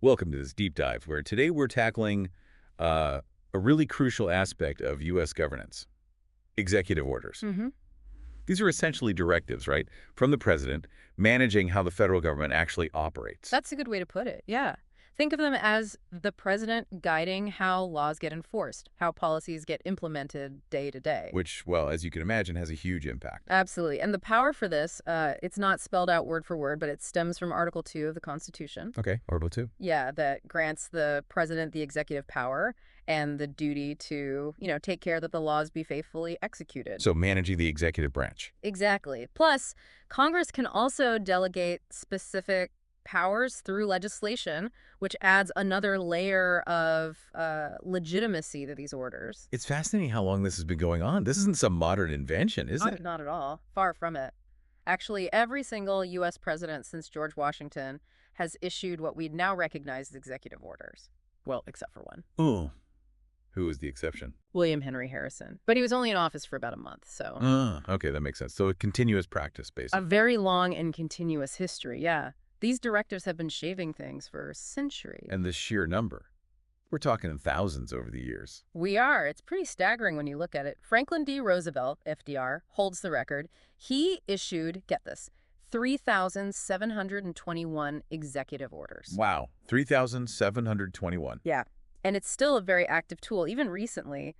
Welcome to this deep dive, where today we're tackling a really crucial aspect of U.S. governance, executive orders. hmm These are essentially directives, right, from the president, managing how the federal government actually operates. That's a good way to put it. Yeah. Think of them as the president guiding how laws get enforced, how policies get implemented day to day. Which, well, as you can imagine, has a huge impact. Absolutely. And the power for this, it's not spelled out word for word, but it stems from Article 2 of the Constitution. Okay, Article 2. Yeah, that grants the president the executive power and the duty to, take care that the laws be faithfully executed. So managing the executive branch. Exactly. Plus, Congress can also delegate specific powers through legislation, which adds another layer of legitimacy to these orders. It's fascinating how long this has been going on. This isn't some modern invention, is it? Not at all. Far from it. Actually, every single U.S. president since George Washington has issued what we now recognize as executive orders. Well, except for one. Ooh. Who is the exception? William Henry Harrison. But he was only in office for about a month, so. Okay, that makes sense. So a continuous practice, A basically. very long and continuous history, yeah. These directives have been shaving things for centuries. And the sheer number. We're talking in thousands over the years. We are. It's pretty staggering when you look at it. Franklin D. Roosevelt, FDR, holds the record. He issued, get this, 3,721 executive orders. Wow, 3,721. Yeah. And it's still a very active tool. Even recently,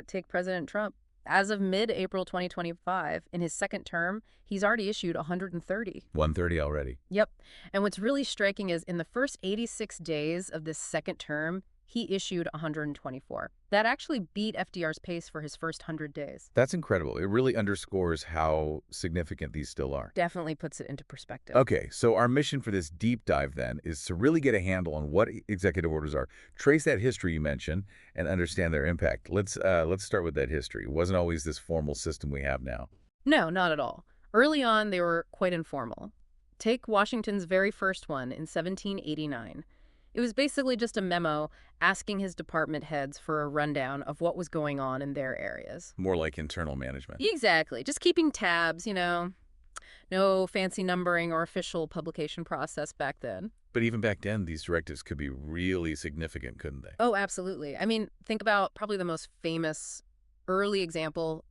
take President Trump. As of mid-April 2025, in his second term, he's already issued 130. 130 already. Yep. And what's really striking is in the first 86 days of this second term, he issued 124. That actually beat FDR's pace for his first 100 days. That's incredible. It really underscores how significant these still are. Definitely puts it into perspective. Okay, so our mission for this deep dive then is to really get a handle on what executive orders are, trace that history you mentioned, and understand their impact. Let's start with that history. It wasn't always this formal system we have now. No, not at all. Early on, they were quite informal. Take Washington's very first one in 1789. It was basically just a memo asking his department heads for a rundown of what was going on in their areas. More like internal management. Exactly. Just keeping tabs, No fancy numbering or official publication process back then. But even back then, these directives could be really significant, couldn't they? Oh, absolutely. I mean, think about probably the most famous early example,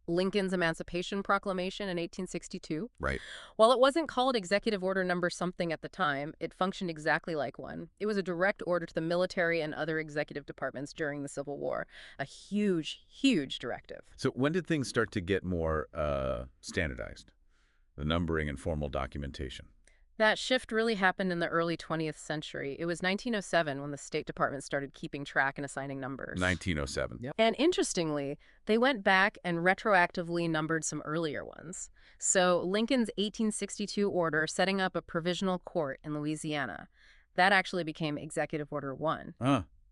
Lincoln's Emancipation Proclamation in 1862. Right. While it wasn't called Executive Order number something at the time, it functioned exactly like one. It was a direct order to the military and other executive departments during the Civil War. A huge, huge directive. So when did things start to get more standardized? The numbering and formal documentation. That shift really happened in the early 20th century. It was 1907 when the State Department started keeping track and assigning numbers. 1907. Yep. And interestingly, they went back and retroactively numbered some earlier ones. So Lincoln's 1862 order setting up a provisional court in Louisiana, that actually became Executive Order 1.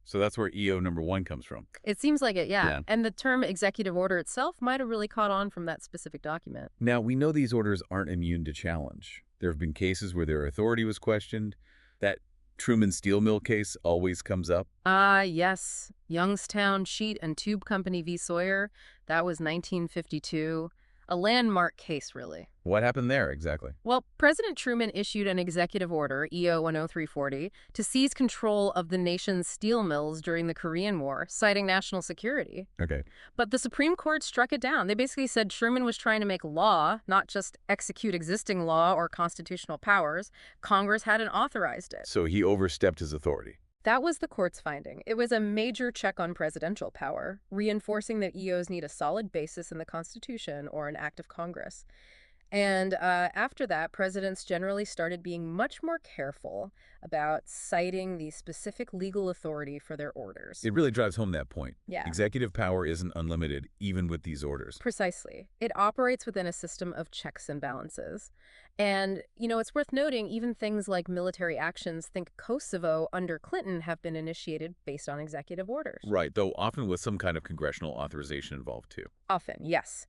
So that's where EO number 1 comes from. It seems like it, yeah. Yeah. And the term executive order itself might have really caught on from that specific document. Now, we know these orders aren't immune to challenge. There have been cases where their authority was questioned. That Truman Steel Mill case always comes up. Yes. Youngstown Sheet and Tube Company v. Sawyer. That was 1952. A landmark case, really. What happened there exactly? Well, President Truman issued an executive order, EO 10340, to seize control of the nation's steel mills during the Korean War, citing national security. Okay. But the Supreme Court struck it down. They basically said Truman was trying to make law, not just execute existing law or constitutional powers. Congress hadn't authorized it. So he overstepped his authority. That was the court's finding. It was a major check on presidential power, reinforcing that EOs need a solid basis in the Constitution or an act of Congress. And after that, presidents generally started being much more careful about citing the specific legal authority for their orders. It really drives home that point. Yeah. Executive power isn't unlimited, even with these orders. Precisely. It operates within a system of checks and balances. And, it's worth noting, even things like military actions, think Kosovo under Clinton, have been initiated based on executive orders. Right, though often with some kind of congressional authorization involved, too. Often, yes.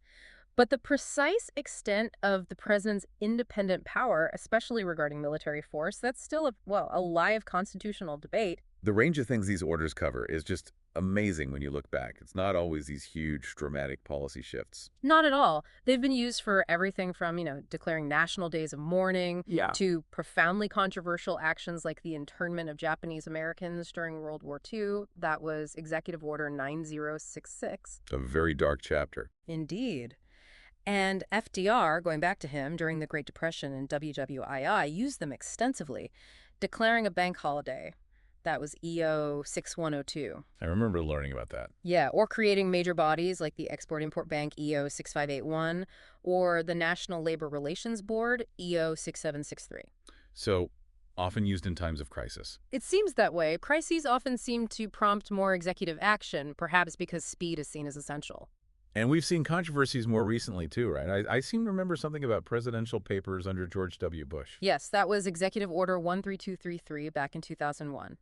But the precise extent of the president's independent power, especially regarding military force, that's still a live constitutional debate. The range of things these orders cover is just amazing when you look back. It's not always these huge, dramatic policy shifts. Not at all. They've been used for everything from, declaring national days of mourning Yeah. to profoundly controversial actions like the internment of Japanese Americans during World War II. That was Executive Order 9066. A very dark chapter. Indeed. And FDR, going back to him during the Great Depression and WWII, used them extensively, declaring a bank holiday. That was EO 6102. I remember learning about that. Yeah, or creating major bodies like the Export-Import Bank EO 6581 or the National Labor Relations Board EO 6763. So, often used in times of crisis. It seems that way. Crises often seem to prompt more executive action, perhaps because speed is seen as essential. And we've seen controversies more recently, too, right? I seem to remember something about presidential papers under George W. Bush. Yes, that was Executive Order 13233 back in 2001.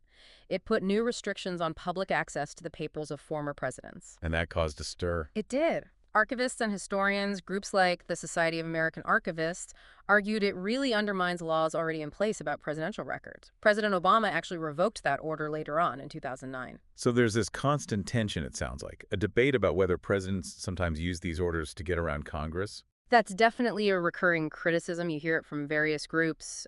It put new restrictions on public access to the papers of former presidents. And that caused a stir. It did. Archivists and historians, groups like the Society of American Archivists, argued it really undermines laws already in place about presidential records. President Obama actually revoked that order later on in 2009. So there's this constant tension, it sounds like, a debate about whether presidents sometimes use these orders to get around Congress. That's definitely a recurring criticism. You hear it from various groups.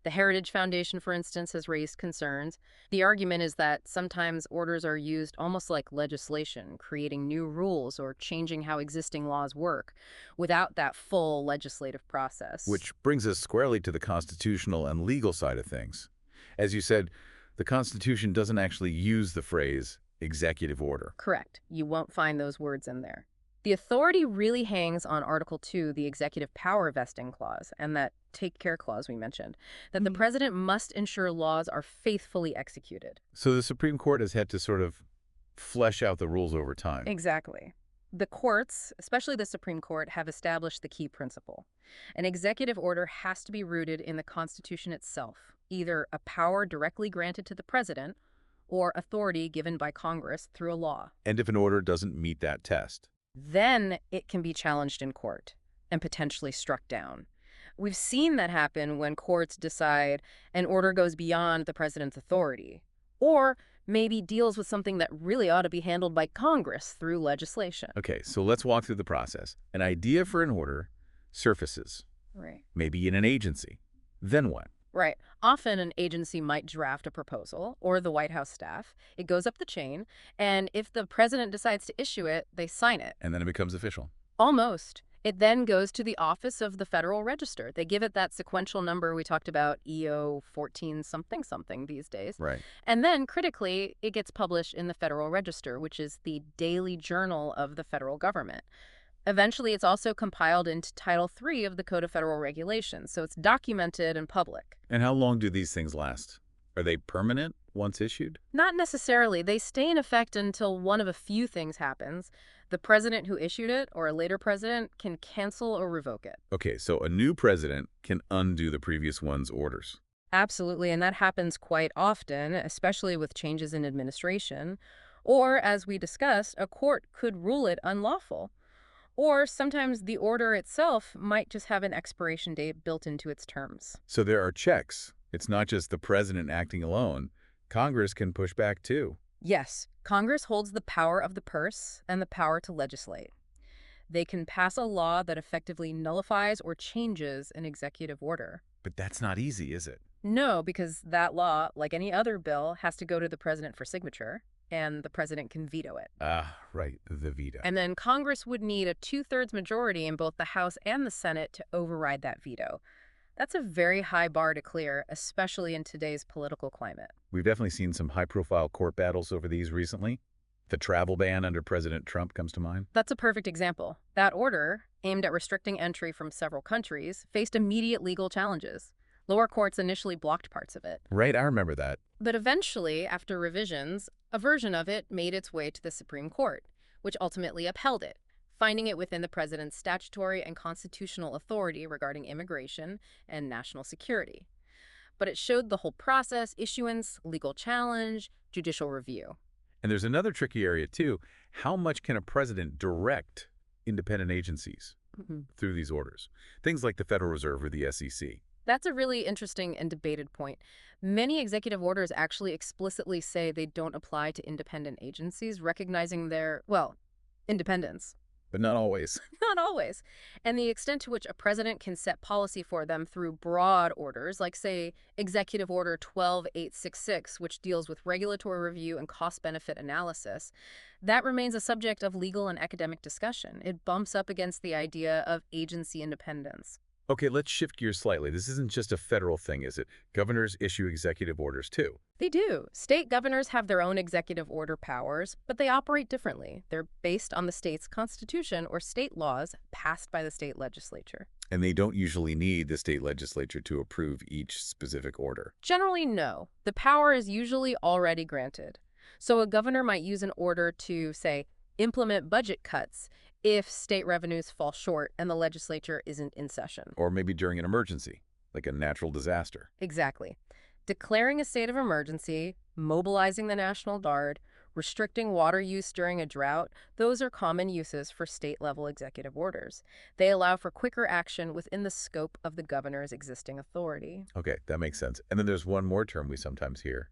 The Heritage Foundation, for instance, has raised concerns. The argument is that sometimes orders are used almost like legislation, creating new rules or changing how existing laws work without that full legislative process. Which brings us squarely to the constitutional and legal side of things. As you said, the Constitution doesn't actually use the phrase executive order. Correct. You won't find those words in there. The authority really hangs on Article 2, the executive power vesting clause, and that take care clause we mentioned, that the president must ensure laws are faithfully executed. So the Supreme Court has had to sort of flesh out the rules over time. Exactly. The courts, especially the Supreme Court, have established the key principle. An executive order has to be rooted in the Constitution itself, either a power directly granted to the president or authority given by Congress through a law. And if an order doesn't meet that test? Then it can be challenged in court and potentially struck down. We've seen that happen when courts decide an order goes beyond the president's authority, or maybe deals with something that really ought to be handled by Congress through legislation. Okay, so let's walk through the process. An idea for an order surfaces, Right. maybe in an agency. Then what? Right. Often an agency might draft a proposal, or the White House staff. It goes up the chain, and if the president decides to issue it, they sign it. And then it becomes official. Almost. It then goes to the Office of the Federal Register. They give it that sequential number we talked about, EO 14 something something these days. Right. And then, critically, it gets published in the Federal Register, which is the daily journal of the federal government. Eventually, it's also compiled into Title III of the Code of Federal Regulations, so it's documented and public. And how long do these things last? Are they permanent once issued? Not necessarily. They stay in effect until one of a few things happens. The president who issued it, or a later president, can cancel or revoke it. Okay, so a new president can undo the previous one's orders. Absolutely, and that happens quite often, especially with changes in administration. Or, as we discussed, a court could rule it unlawful. Or sometimes the order itself might just have an expiration date built into its terms. So there are checks. It's not just the president acting alone. Congress can push back too. Yes, Congress holds the power of the purse and the power to legislate. They can pass a law that effectively nullifies or changes an executive order. But that's not easy, is it? No, because that law, like any other bill, has to go to the president for signature, and the president can veto it. Ah, right, the veto. And then Congress would need a two-thirds majority in both the House and the Senate to override that veto. That's a very high bar to clear, especially in today's political climate. We've definitely seen some high-profile court battles over these recently. The travel ban under President Trump comes to mind. That's a perfect example. That order, aimed at restricting entry from several countries, faced immediate legal challenges. Lower courts initially blocked parts of it. Right, I remember that. But eventually, after revisions, a version of it made its way to the Supreme Court, which ultimately upheld it, finding it within the president's statutory and constitutional authority regarding immigration and national security. But it showed the whole process: issuance, legal challenge, judicial review. And there's another tricky area, too. How much can a president direct independent agencies through these orders? Things like the Federal Reserve or the SEC. That's a really interesting and debated point. Many executive orders actually explicitly say they don't apply to independent agencies, recognizing their, well, independence. But not always. Not always. And the extent to which a president can set policy for them through broad orders, like, say, Executive Order 12866, which deals with regulatory review and cost benefit analysis, that remains a subject of legal and academic discussion. It bumps up against the idea of agency independence. Okay, let's shift gears slightly. This isn't just a federal thing, is it? Governors issue executive orders too. They do. State governors have their own executive order powers, but they operate differently. They're based on the state's constitution or state laws passed by the state legislature. And they don't usually need the state legislature to approve each specific order. Generally, no. The power is usually already granted. So a governor might use an order to, say, implement budget cuts if state revenues fall short and the legislature isn't in session. Or maybe during an emergency, like a natural disaster. Exactly. Declaring a state of emergency, mobilizing the National Guard, restricting water use during a drought, those are common uses for state-level executive orders. They allow for quicker action within the scope of the governor's existing authority. Okay, that makes sense. And then there's one more term we sometimes hear.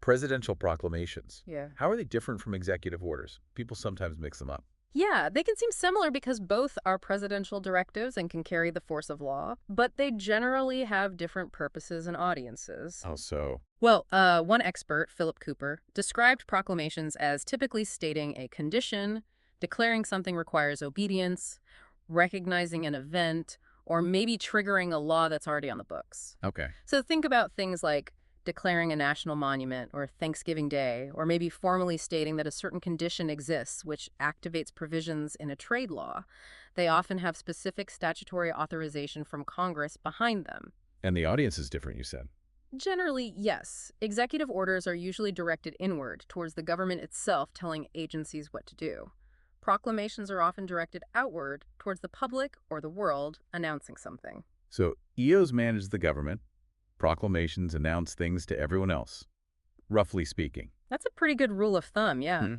Presidential proclamations. Yeah. How are they different from executive orders? People sometimes mix them up. Yeah, they can seem similar because both are presidential directives and can carry the force of law, but they generally have different purposes and audiences. Oh, so Well, one expert, Philip Cooper, described proclamations as typically stating a condition, declaring something requires obedience, recognizing an event, or maybe triggering a law that's already on the books. okay. So think about things like declaring a national monument or Thanksgiving Day, or maybe formally stating that a certain condition exists which activates provisions in a trade law. They often have specific statutory authorization from Congress behind them. And the audience is different, you said. Generally, yes. Executive orders are usually directed inward, towards the government itself telling agencies what to do. Proclamations are often directed outward, towards the public or the world, announcing something. So EOs manage the government. Proclamations announce things to everyone else, roughly speaking. That's a pretty good rule of thumb, yeah. Hmm.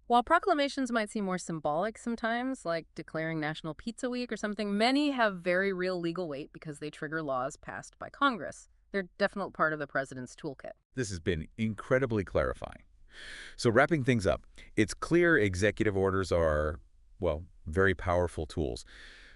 While proclamations might seem more symbolic sometimes, like declaring National Pizza Week or something, many have very real legal weight because they trigger laws passed by Congress. They're definitely part of the president's toolkit. This has been incredibly clarifying. So wrapping things up, it's clear executive orders are, well, very powerful tools.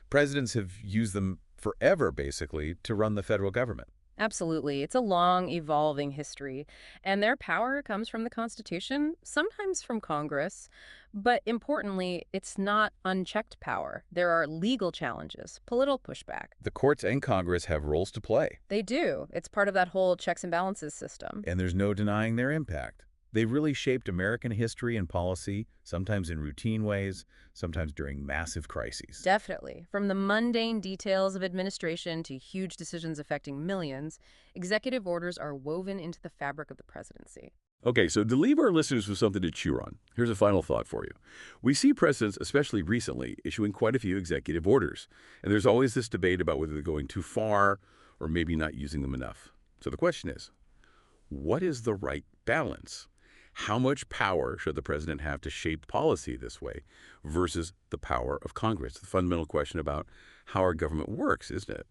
Presidents have used them forever, basically, to run the federal government. Absolutely. It's a long, evolving history. And their power comes from the Constitution, sometimes from Congress. But importantly, it's not unchecked power. There are legal challenges, political pushback. The courts and Congress have roles to play, They do. It's part of that whole checks and balances system. and there's no denying their impact. They really shaped American history and policy, sometimes in routine ways, sometimes during massive crises. Definitely. From the mundane details of administration to huge decisions affecting millions, executive orders are woven into the fabric of the presidency. Okay, so to leave our listeners with something to chew on, here's a final thought for you. We see presidents, especially recently, issuing quite a few executive orders, and there's always this debate about whether they're going too far or maybe not using them enough. So the question is, what is the right balance? How much power should the president have to shape policy this way versus the power of Congress? The fundamental question about how our government works, isn't it?